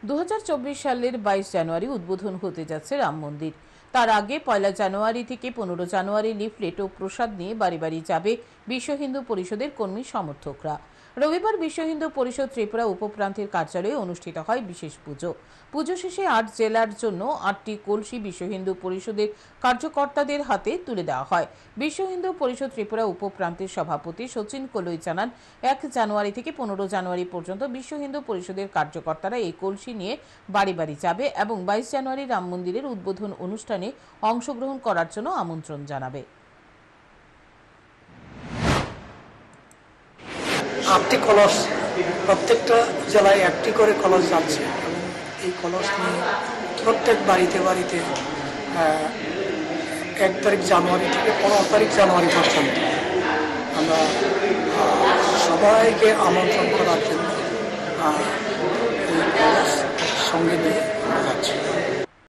2024 সালের 22 জানুয়ারি উদ্বোধন হতে যাচ্ছে রাম মন্দির। তার আগে 1 জানুয়ারি থেকে 15 জানুয়ারি লিফলেট ও প্রসাদ নিয়ে বাড়ি বাড়ি যাবে বিশ্ব হিন্দু পরিষদের কর্মী সমর্থকরা। রবিবার বিশ্ব হিন্দু পরিষদ ত্রিপুরা উপপ্রান্তের কার্যালয়ে অনুষ্ঠিত হয় বিশেষ পুজো। পুজো শেষে 8 জেলার জন্য 8টি কলসি বিশ্ব হিন্দু পরিষদের কার্যকর্তাদের হাতে তুলে দেওয়া হয়। বিশ্ব হিন্দু পরিষদ ত্রিপুরা উপপ্রান্তের সভাপতি সচিন কলই জানান, 1 জানুয়ারি থেকে 15 জানুয়ারি পর্যন্ত বিশ্ব হিন্দু পরিষদের কার্যকর্তারা এই কলসি নিয়ে বাড়ি বাড়ি যাবে এবং 22 জানুয়ারি রাম মন্দিরের উদ্বোধন অনুষ্ঠানে অংশগ্রহণ করার জন্য আমন্ত্রণ জানাবে। 8টি কলস, প্রত্যেকটা জেলায় 1টি করে কলস যাচ্ছে এবং এই কলস নিয়ে প্রত্যেক বাড়িতে বাড়িতে 1 তারিখ জানুয়ারি থেকে 15 তারিখ জানুয়ারি পর্যন্ত আমরা সবাইকে আমন্ত্রণ করার জন্য এই কলস সঙ্গে নিয়ে যাচ্ছি।